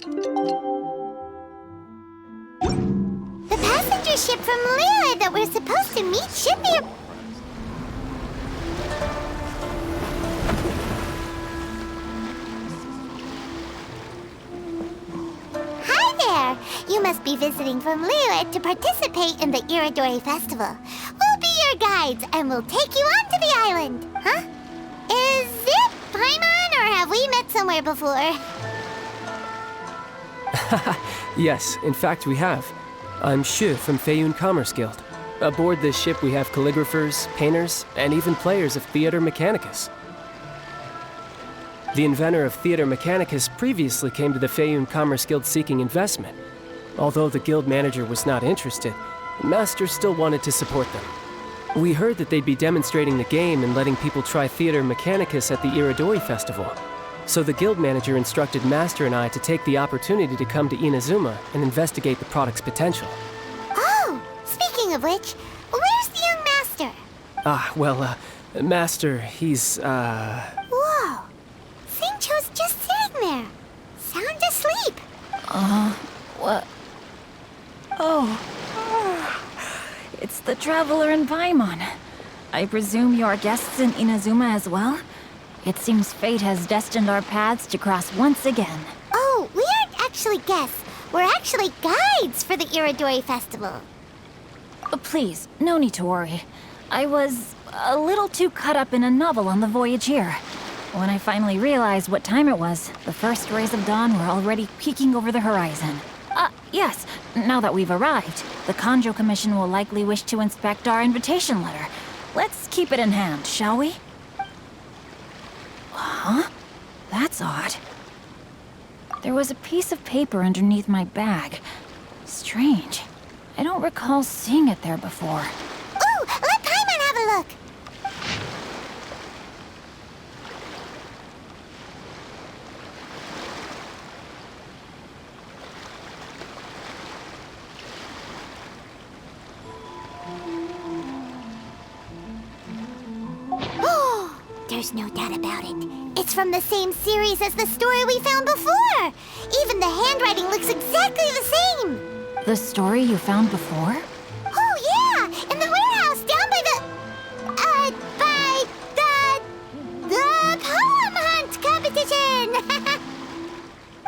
The passenger ship from Liyue that we're supposed to meet should be... Hi there! You must be visiting from Liyue to participate in the Irodori Festival. We'll be your guides, and we'll take you onto the island. Huh? Is it Paimon, or have we met somewhere before? Yes, in fact we have. I'm Shu from Feiyun Commerce Guild. Aboard this ship we have calligraphers, painters, and even players of Theater Mechanicus. The inventor of Theater Mechanicus previously came to the Feiyun Commerce Guild seeking investment. Although the guild manager was not interested, Master still wanted to support them. We heard that they'd be demonstrating the game and letting people try Theater Mechanicus at the Irodori Festival. So the guild manager instructed Master and I to take the opportunity to come to Inazuma and investigate the product's potential. Oh, speaking of which, where's the young master? Master, he's, Whoa! Xingqiu's just sitting there, sound asleep. What? Oh. It's the Traveler and Paimon. I presume you are guests in Inazuma as well? It seems fate has destined our paths to cross once again. Oh, we aren't actually guests. We're actually guides for the Irodori Festival. Please, no need to worry. I was a little too caught up in a novel on the voyage here. When I finally realized what time it was, the first rays of dawn were already peeking over the horizon. Yes, now that we've arrived, the Kanjo Commission will likely wish to inspect our invitation letter. Let's keep it in hand, shall we? Huh? That's odd. There was a piece of paper underneath my bag. Strange. I don't recall seeing it there before. Ooh, let Paimon have a look! There's no doubt about it. It's from the same series as the story we found before. Even the handwriting looks exactly the same. The story you found before? Oh, yeah! In the warehouse down by the poem hunt competition!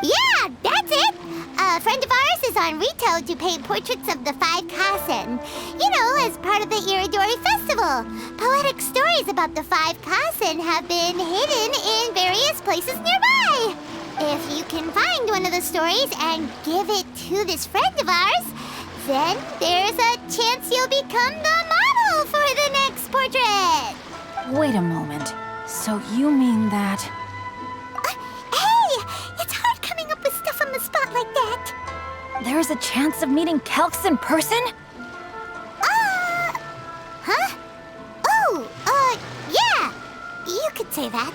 Yeah, that's it! A friend of ours is on Rito to paint portraits of the 5 Kasen. You know, as part of the Irodori Festival. Poetic stories about the 5 Kasen have been hidden in various places nearby. If you can find one of the stories and give it to this friend of ours, then there's a chance you'll become the model for the next portrait. Wait a moment. So you mean that... Hey! It's hard coming up with stuff on the spot like that. There's a chance of meeting Calx in person? Huh? Oh, yeah! You could say that.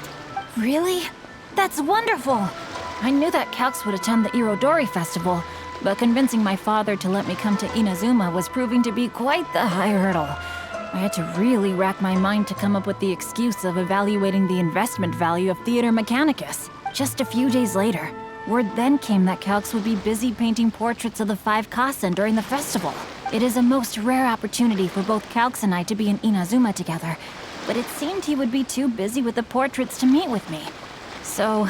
Really? That's wonderful! I knew that Calx would attend the Irodori Festival, but convincing my father to let me come to Inazuma was proving to be quite the high hurdle. I had to really rack my mind to come up with the excuse of evaluating the investment value of Theater Mechanicus. Just a few days later, word then came that Calx would be busy painting portraits of the 5 Kasen during the festival. It is a most rare opportunity for both Calx and I to be in Inazuma together, but it seemed he would be too busy with the portraits to meet with me. So,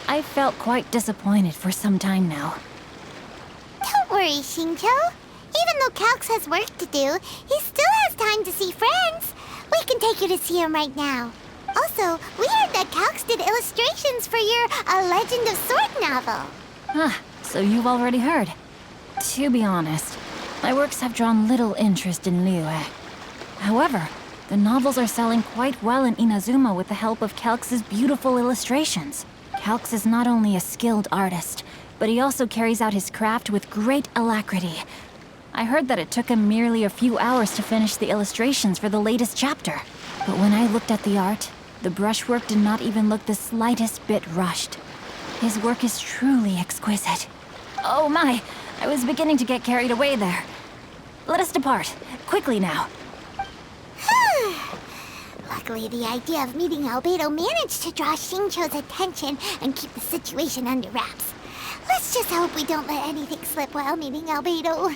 I felt quite disappointed for some time now. Don't worry, Xingqiu. Even though Calx has work to do, he still has time to see friends. We can take you to see him right now. Also, we heard that Calx did illustrations for your A Legend of Sword novel. So you've already heard. To be honest, my works have drawn little interest in Liyue. However, the novels are selling quite well in Inazuma with the help of Calx's beautiful illustrations. Calx is not only a skilled artist, but he also carries out his craft with great alacrity. I heard that it took him merely a few hours to finish the illustrations for the latest chapter. But when I looked at the art, the brushwork did not even look the slightest bit rushed. His work is truly exquisite. Oh my, I was beginning to get carried away there. Let us depart, quickly now. Luckily, the idea of meeting Albedo managed to draw Xingqiu's attention and keep the situation under wraps. Let's just hope we don't let anything slip while meeting Albedo.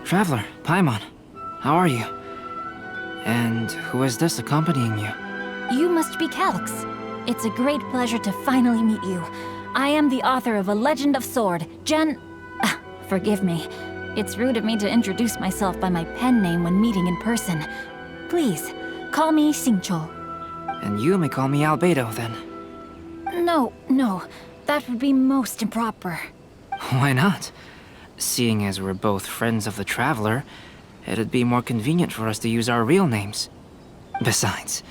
Traveler, Paimon, how are you? And who is this accompanying you? You must be Calx. It's a great pleasure to finally meet you. I am the author of A Legend of Sword, forgive me. It's rude of me to introduce myself by my pen name when meeting in person. Please, call me Xingqiu. And you may call me Albedo, then. No, that would be most improper. Why not? Seeing as we're both friends of the Traveler, it'd be more convenient for us to use our real names. Besides,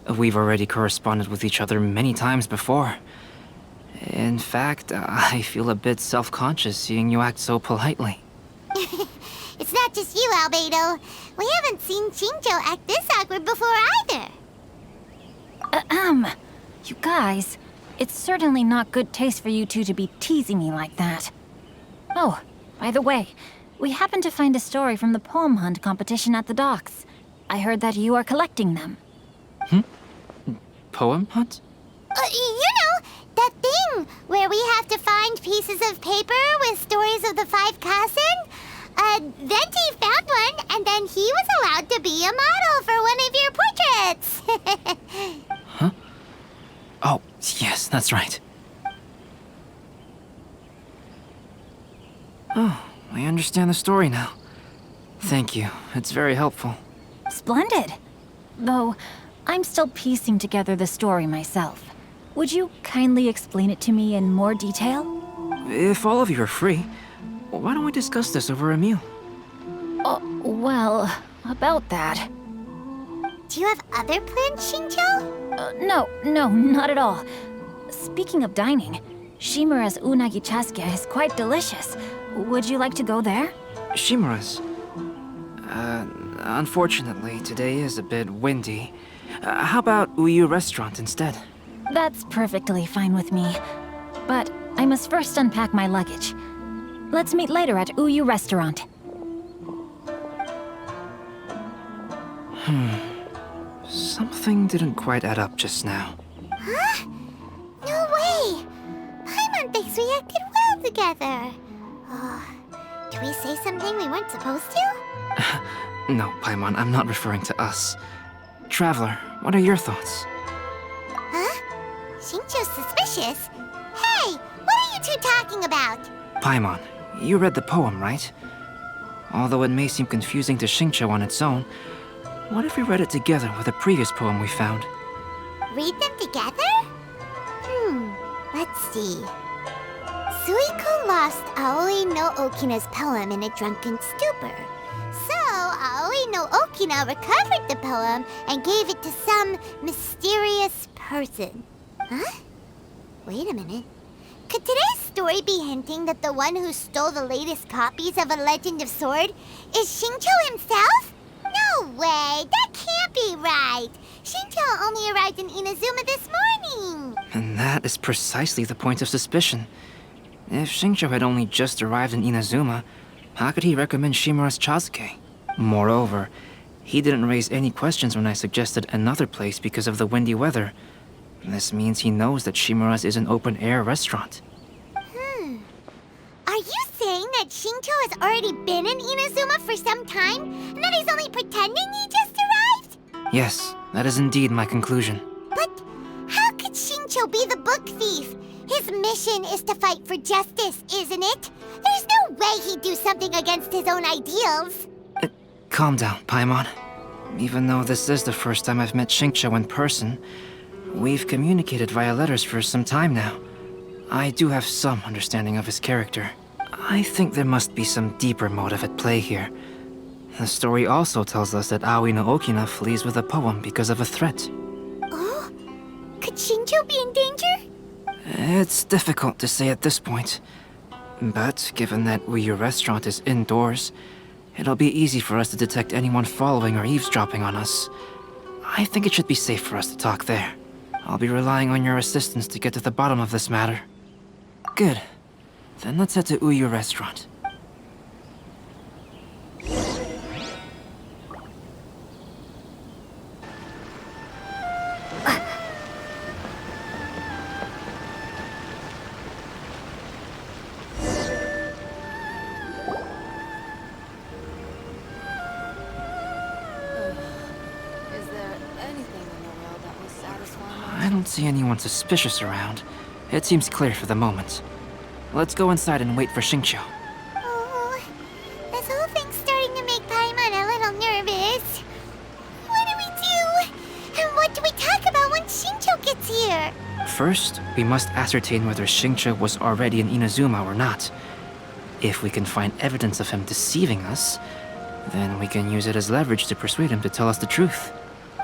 we've already corresponded with each other many times before. In fact, I feel a bit self-conscious seeing you act so politely. It's not just you, Albedo. We haven't seen Xingqiu act this awkward before either. You guys, it's certainly not good taste for you two to be teasing me like that. Oh, by the way, we happened to find a story from the poem hunt competition at the docks. I heard that you are collecting them. Poem hunt? You know, that thing where we have to find pieces of paper with stories of the 5 Kasen? Venti found one, and then he was allowed to be a model for one of your portraits. Huh? Oh, yes, that's right. Oh, I understand the story now. Thank you. It's very helpful. Splendid. Though, I'm still piecing together the story myself. Would you kindly explain it to me in more detail? If all of you are free, why don't we discuss this over a meal? Well, about that. Do you have other plans, Xingqiu? No, not at all. Speaking of dining, Shimura's unagi chasuke is quite delicious. Would you like to go there? Shimura's. Unfortunately, today is a bit windy. How about Uyu Restaurant instead? That's perfectly fine with me. But I must first unpack my luggage. Let's meet later at Uyu Restaurant. Something didn't quite add up just now. Huh? No way! Paimon thinks we acted well together. Did we say something we weren't supposed to? No, Paimon, I'm not referring to us. Traveler, what are your thoughts? Huh? Xingqiu's suspicious? Hey, what are you two talking about? Paimon, you read the poem, right? Although it may seem confusing to Xingqiu on its own, what if we read it together with a previous poem we found? Read them together? Let's see. Suiko lost Aoi no Okina's poem in a drunken stupor. So, Aoi no Okina recovered the poem and gave it to some mysterious person. Huh? Wait a minute. Could today's story be hinting that the one who stole the latest copies of A Legend of Sword is Xingqiu himself? No way! That can't be right! Xingqiu only arrived in Inazuma this morning! And that is precisely the point of suspicion. If Xingqiu had only just arrived in Inazuma, how could he recommend Shimura's chasuke? Moreover, he didn't raise any questions when I suggested another place because of the windy weather. This means he knows that Shimura's is an open-air restaurant. Are you saying that Xingqiu has already been in Inazuma for some time, and that he's only pretending he just arrived? Yes, that is indeed my conclusion. But how could Xingqiu be the book thief? His mission is to fight for justice, isn't it? There's no way he'd do something against his own ideals. Calm down, Paimon. Even though this is the first time I've met Xingqiu in person, we've communicated via letters for some time now. I do have some understanding of his character. I think there must be some deeper motive at play here. The story also tells us that Aoi no Okina flees with a poem because of a threat. Would Shincho be in danger? It's difficult to say at this point. But given that Uyu Restaurant is indoors, it'll be easy for us to detect anyone following or eavesdropping on us. I think it should be safe for us to talk there. I'll be relying on your assistance to get to the bottom of this matter. Good. Then let's head to Uyu Restaurant. Is there anything in the world that will satisfy my... I don't see anyone suspicious around. It seems clear for the moment. Let's go inside and wait for Xingqiu. Oh, this whole thing's starting to make Paimon a little nervous. What do we do? And what do we talk about when Shincho gets here? First, we must ascertain whether Xingqiu was already in Inazuma or not. If we can find evidence of him deceiving us, then we can use it as leverage to persuade him to tell us the truth.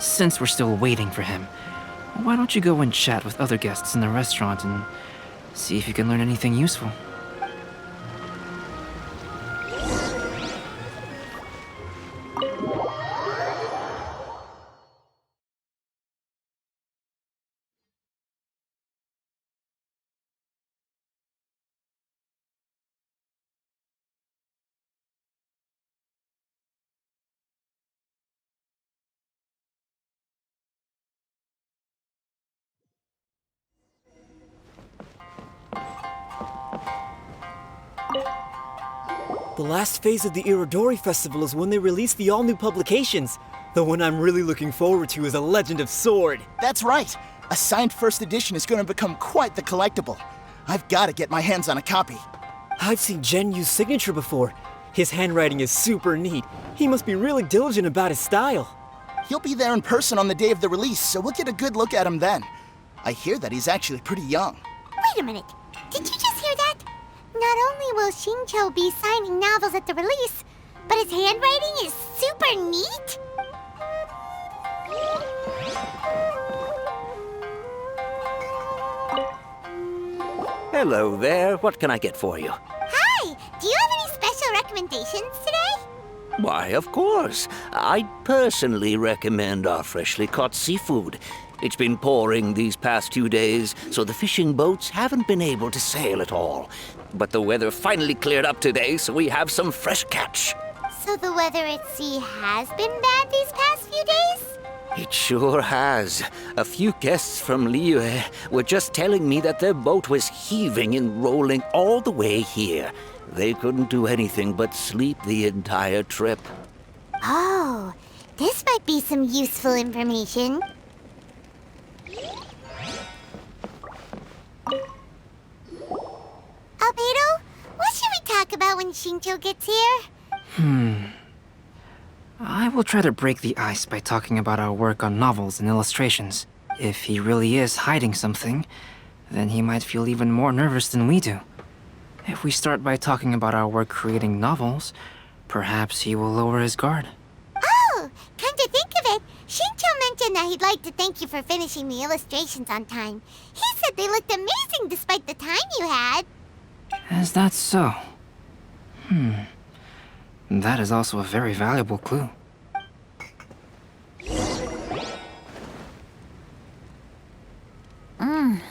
Since we're still waiting for him, why don't you go and chat with other guests in the restaurant and see if you can learn anything useful? The last phase of the Irodori Festival is when they release the all-new publications. The one I'm really looking forward to is A Legend of Sword. That's right. A signed first edition is going to become quite the collectible. I've got to get my hands on a copy. I've seen Genyu's signature before. His handwriting is super neat. He must be really diligent about his style. He'll be there in person on the day of the release, so we'll get a good look at him then. I hear that he's actually pretty young. Wait a minute. Did you just hear that? Not only will Shincho be signing novels at the release, but his handwriting is super neat? Hello there. What can I get for you? Hi! Do you have any special recommendations today? Why, of course. I'd personally recommend our freshly caught seafood. It's been pouring these past 2 days, so the fishing boats haven't been able to sail at all. But the weather finally cleared up today, so we have some fresh catch. So the weather at sea has been bad these past few days? It sure has. A few guests from Liyue were just telling me that their boat was heaving and rolling all the way here. They couldn't do anything but sleep the entire trip. Oh, this might be some useful information. Albedo, what should we talk about when Shincho gets here? I will try to break the ice by talking about our work on novels and illustrations. If he really is hiding something, then he might feel even more nervous than we do. If we start by talking about our work creating novels, perhaps he will lower his guard. Oh, come to think of it, Shincho mentioned that he'd like to thank you for finishing the illustrations on time. He said they looked amazing despite the time you had. Is that so? That is also a very valuable clue.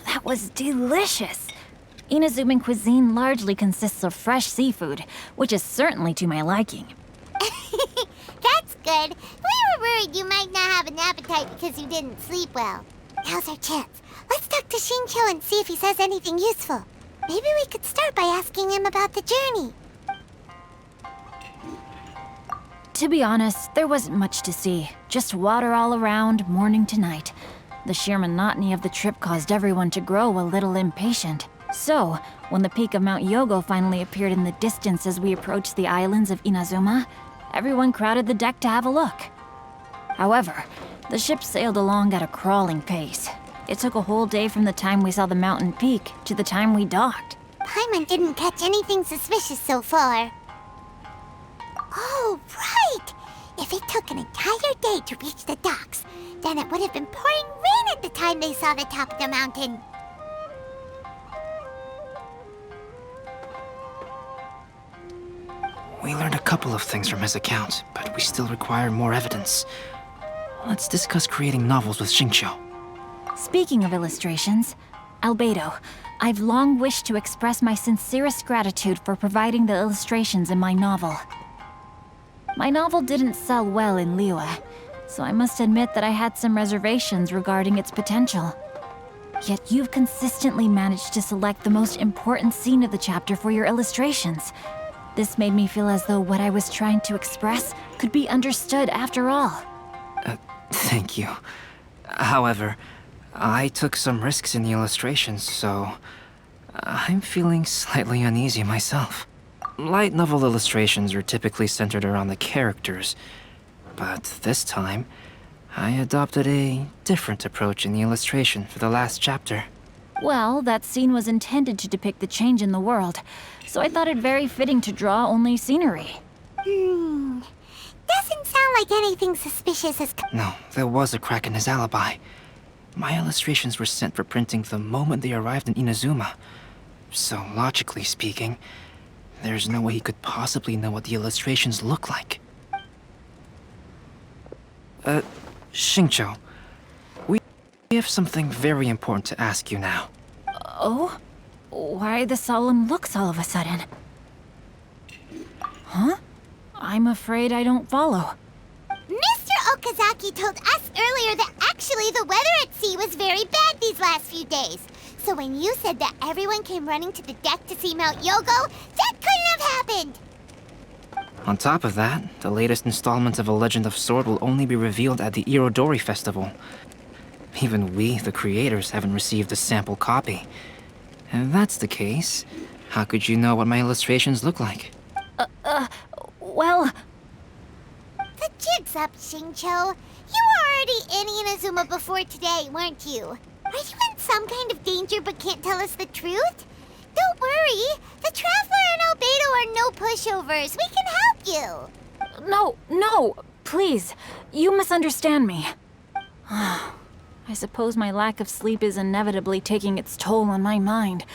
That was delicious. Inazuman cuisine largely consists of fresh seafood, which is certainly to my liking. That's good. We were worried you might not have an appetite because you didn't sleep well. Now's our chance. Let's talk to Shincho and see if he says anything useful. Maybe we could start by asking him about the journey. To be honest, there wasn't much to see. Just water all around, morning to night. The sheer monotony of the trip caused everyone to grow a little impatient. So, when the peak of Mount Yogo finally appeared in the distance as we approached the islands of Inazuma, everyone crowded the deck to have a look. However, the ship sailed along at a crawling pace. It took a whole day from the time we saw the mountain peak to the time we docked. Paimon didn't catch anything suspicious so far. Oh, right! If it took an entire day to reach the docks, then it would have been pouring rain at the time time they saw the top of the mountain. We learned a couple of things from his account, but we still require more evidence. Let's discuss creating novels with Xingqiu. Speaking of illustrations, Albedo, I've long wished to express my sincerest gratitude for providing the illustrations in my novel. My novel didn't sell well in Liyue, so I must admit that I had some reservations regarding its potential. Yet you've consistently managed to select the most important scene of the chapter for your illustrations. This made me feel as though what I was trying to express could be understood after all. Thank you. However, I took some risks in the illustrations, so I'm feeling slightly uneasy myself. Light novel illustrations are typically centered around the characters, but this time, I adopted a different approach in the illustration for the last chapter. Well, that scene was intended to depict the change in the world, so I thought it very fitting to draw only scenery. Doesn't sound like anything suspicious has come. No, there was a crack in his alibi. My illustrations were sent for printing the moment they arrived in Inazuma. So, logically speaking, there's no way he could possibly know what the illustrations look like. Xingqiu, we have something very important to ask you now. Oh? Why the solemn looks all of a sudden? Huh? I'm afraid I don't follow. Mr. Okazaki told us earlier that actually the weather at sea was very bad these last few days. So when you said that everyone came running to the deck to see Mount Yogo, that couldn't have happened! On top of that, the latest installment of A Legend of Sword will only be revealed at the Irodori festival. Even we, the creators, haven't received a sample copy. If that's the case, how could you know what my illustrations look like? Well... The jig's up, Xingqiu. You were already in Inazuma before today, weren't you? Are you in some kind of danger but can't tell us the truth? Don't worry. The Traveler and Albedo are no pushovers. We can help you. No, please. You misunderstand me. I suppose my lack of sleep is inevitably taking its toll on my mind.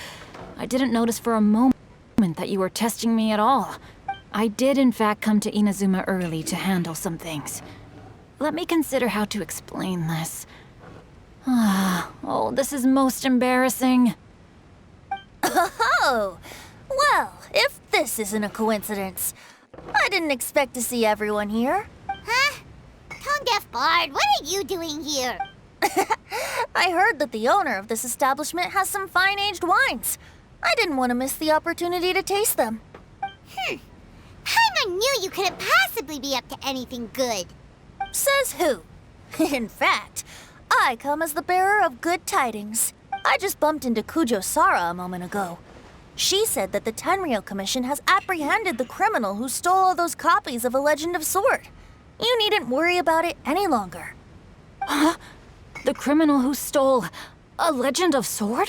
I didn't notice for a moment that you were testing me at all. I did in fact come to Inazuma early to handle some things. Let me consider how to explain this. Oh, this is most embarrassing. Oh, well, if this isn't a coincidence, I didn't expect to see everyone here. Huh? Tone-deaf Bard, what are you doing here? I heard that the owner of this establishment has some fine-aged wines. I didn't want to miss the opportunity to taste them. Paimon knew you couldn't possibly be up to anything good. Says who? In fact, I come as the bearer of good tidings. I just bumped into Kujo Sara a moment ago. She said that the Tenryou Commission has apprehended the criminal who stole all those copies of A Legend of Sword. You needn't worry about it any longer. Huh? The criminal who stole A Legend of Sword?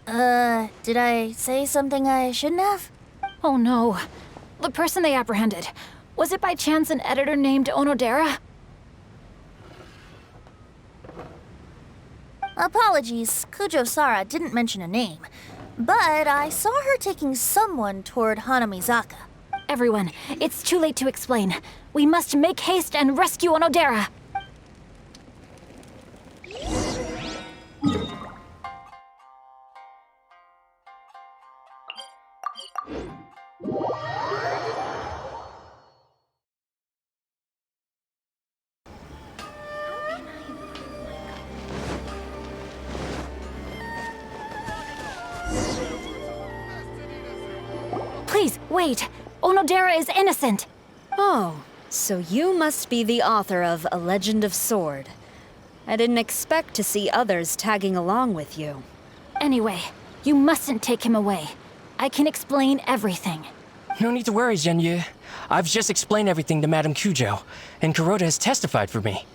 Did I say something I shouldn't have? Oh no. The person they apprehended, was it by chance an editor named Onodera? Apologies, Kujo Sara didn't mention a name, but I saw her taking someone toward Hanamizaka. Everyone, it's too late to explain. We must make haste and rescue Onodera. Please, wait. Onodera is innocent. Oh, so you must be the author of A Legend of Sword. I didn't expect to see others tagging along with you. Anyway, you mustn't take him away. I can explain everything. No need to worry, Zhenyu. I've just explained everything to Madame Kujo, and Kuroda has testified for me.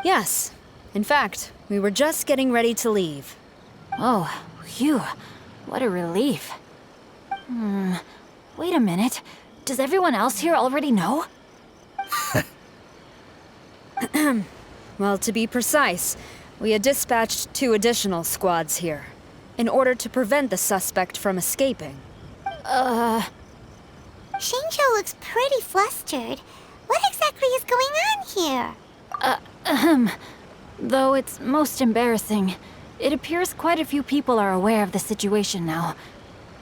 Yes. In fact, we were just getting ready to leave. Oh, phew. What a relief. Wait a minute. Does everyone else here already know? Well, to be precise, We had dispatched 2 additional squads here, in order to prevent the suspect from escaping. Shinjo looks pretty flustered. What exactly is going on here? Though it's most embarrassing, it appears quite a few people are aware of the situation now.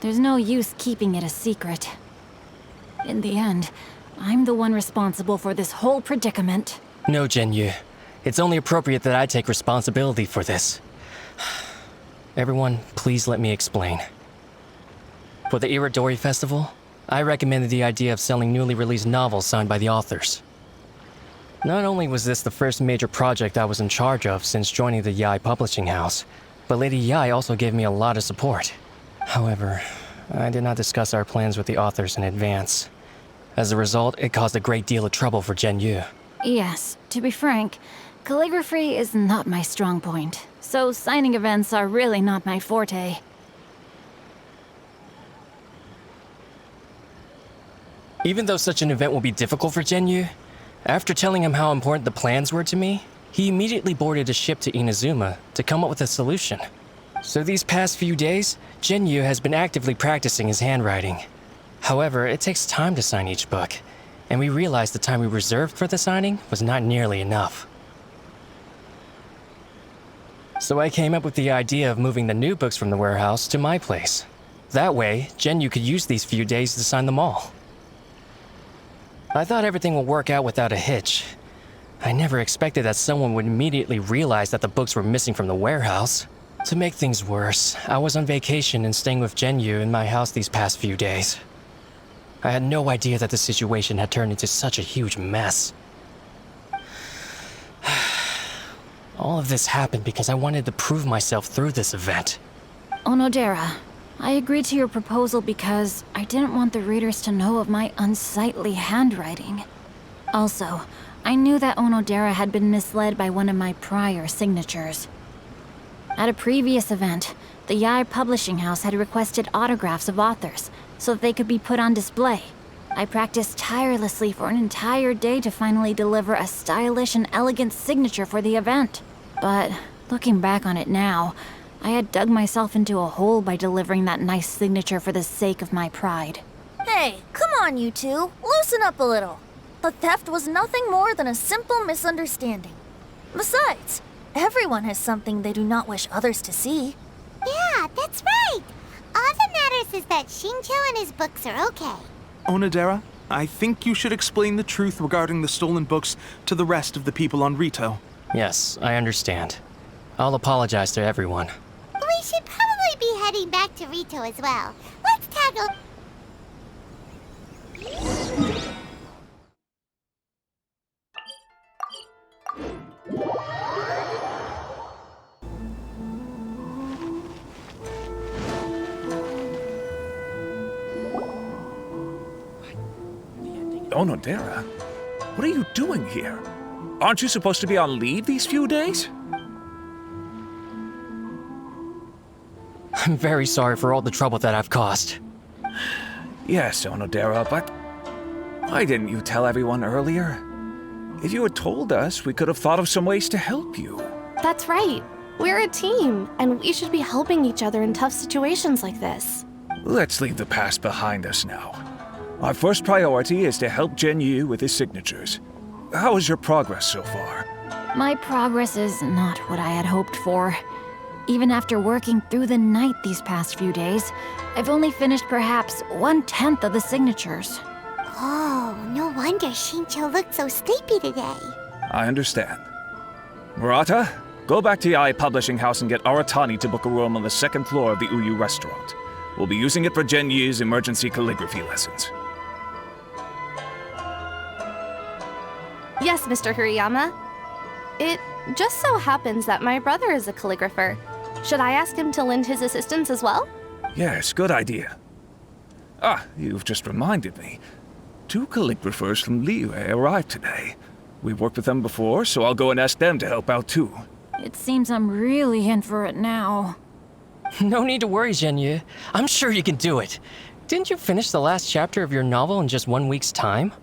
There's no use keeping it a secret. In the end, I'm the one responsible for this whole predicament. No, Jinyu. It's only appropriate that I take responsibility for this. Everyone, please let me explain. For the Irodori Festival, I recommended the idea of selling newly released novels signed by the authors. Not only was this the first major project I was in charge of since joining the Yae publishing house, but Lady Yae also gave me a lot of support. However, I did not discuss our plans with the authors in advance. As a result, it caused a great deal of trouble for Jinyu. Yes, to be frank, calligraphy is not my strong point, so signing events are really not my forte. Even though such an event will be difficult for Jinyu, after telling him how important the plans were to me, he immediately boarded a ship to Inazuma to come up with a solution. So these past few days, Jinyu has been actively practicing his handwriting. However, it takes time to sign each book, and we realized the time we reserved for the signing was not nearly enough. So I came up with the idea of moving the new books from the warehouse to my place. That way, Jinyu could use these few days to sign them all. I thought everything would work out without a hitch. I never expected that someone would immediately realize that the books were missing from the warehouse. To make things worse, I was on vacation and staying with Jinyu in my house these past few days. I had no idea that the situation had turned into such a huge mess. All of this happened because I wanted to prove myself through this event. Onodera, I agreed to your proposal because I didn't want the readers to know of my unsightly handwriting. Also, I knew that Onodera had been misled by one of my prior signatures. At a previous event, the Yae publishing house had requested autographs of authors so that they could be put on display. I practiced tirelessly for an entire day to finally deliver a stylish and elegant signature for the event. But looking back on it now, I had dug myself into a hole by delivering that nice signature for the sake of my pride. Hey, come on, you two. Loosen up a little. The theft was nothing more than a simple misunderstanding. Besides, everyone has something they do not wish others to see. Yeah, that's right. All that matters is that Shinjo and his books are okay. Onodera, I think you should explain the truth regarding the stolen books to the rest of the people on Rito. Yes, I understand. I'll apologize to everyone. We should probably be heading back to Rito as well. Let's tackle... Onodera, what are you doing here? Aren't you supposed to be on leave these few days? I'm very sorry for all the trouble that I've caused. Yes, Onodera, but why didn't you tell everyone earlier? If you had told us, we could have thought of some ways to help you. That's right. We're a team, and we should be helping each other in tough situations like this. Let's leave the past behind us now. Our first priority is to help Jinyu with his signatures. How is your progress so far? My progress is not what I had hoped for. Even after working through the night these past few days, I've only finished perhaps 1/10 of the signatures. Oh, no wonder Shinjo looked so sleepy today. I understand. Murata, go back to Yae Publishing House and get Aratani to book a room on the second floor of the Uyu restaurant. We'll be using it for Jinyu's emergency calligraphy lessons. Yes, Mr. Hirayama. It just so happens that my brother is a calligrapher. Should I ask him to lend his assistance as well? Yes, good idea. Ah, you've just reminded me. 2 calligraphers from Liyue arrived today. We've worked with them before, so I'll go and ask them to help out too. It seems I'm really in for it now. No need to worry, Jinyu. I'm sure you can do it. Didn't you finish the last chapter of your novel in just 1 week's time?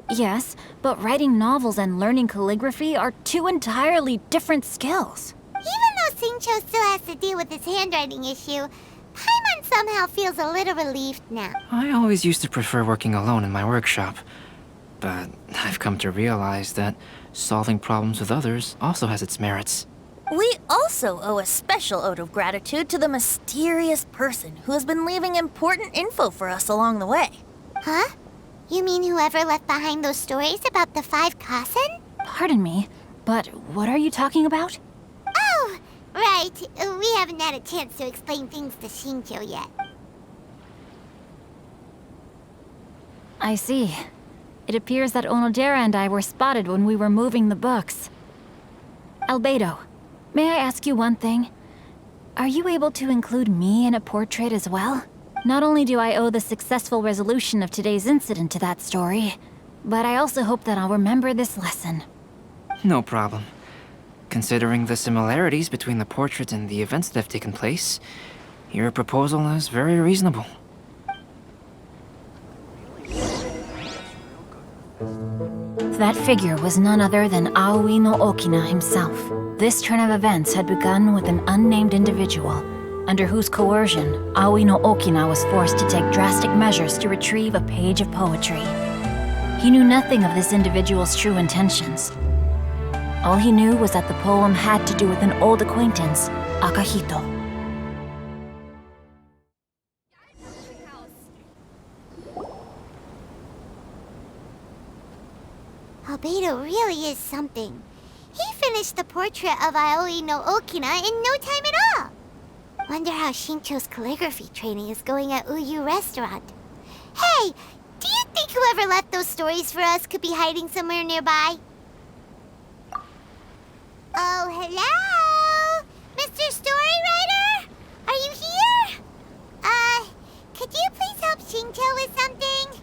Yes, but writing novels and learning calligraphy are 2 entirely different skills. Xingqiu still has to deal with his handwriting issue, Paimon somehow feels a little relieved now. I always used to prefer working alone in my workshop, but I've come to realize that solving problems with others also has its merits. We also owe a special ode of gratitude to the mysterious person who has been leaving important info for us along the way. Huh? You mean whoever left behind those stories about the 5 Kasen? Pardon me, but what are you talking about? Oh, right. We haven't had a chance to explain things to Xingqiu yet. I see. It appears that Onodera and I were spotted when we were moving the books. Albedo, may I ask you one thing? Are you able to include me in a portrait as well? Not only do I owe the successful resolution of today's incident to that story, but I also hope that I'll remember this lesson. No problem. Considering the similarities between the portrait and the events that have taken place, your proposal is very reasonable. That figure was none other than Aoi no Okina himself. This turn of events had begun with an unnamed individual, under whose coercion, Aoi no Okina was forced to take drastic measures to retrieve a page of poetry. He knew nothing of this individual's true intentions. All he knew was that the poem had to do with an old acquaintance, Akahito. Albedo really is something. He finished the portrait of Aoi no Okina in no time at all. Wonder how Xingqiu's calligraphy training is going at Uyu Restaurant. Hey, do you think whoever left those stories for us could be hiding somewhere nearby? Oh, hello? Mr. Storywriter? Are you here? Could you please help Xingqiu with something?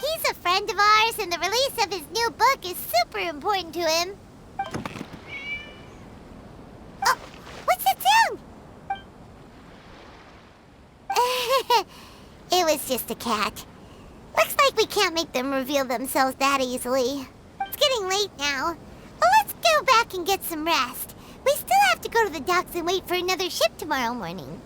He's a friend of ours, and the release of his new book is super important to him. Oh, what's that sound? It was just a cat. Looks like we can't make them reveal themselves that easily. It's getting late now. Well, let's go back and get some rest. We still have to go to the docks and wait for another ship tomorrow morning.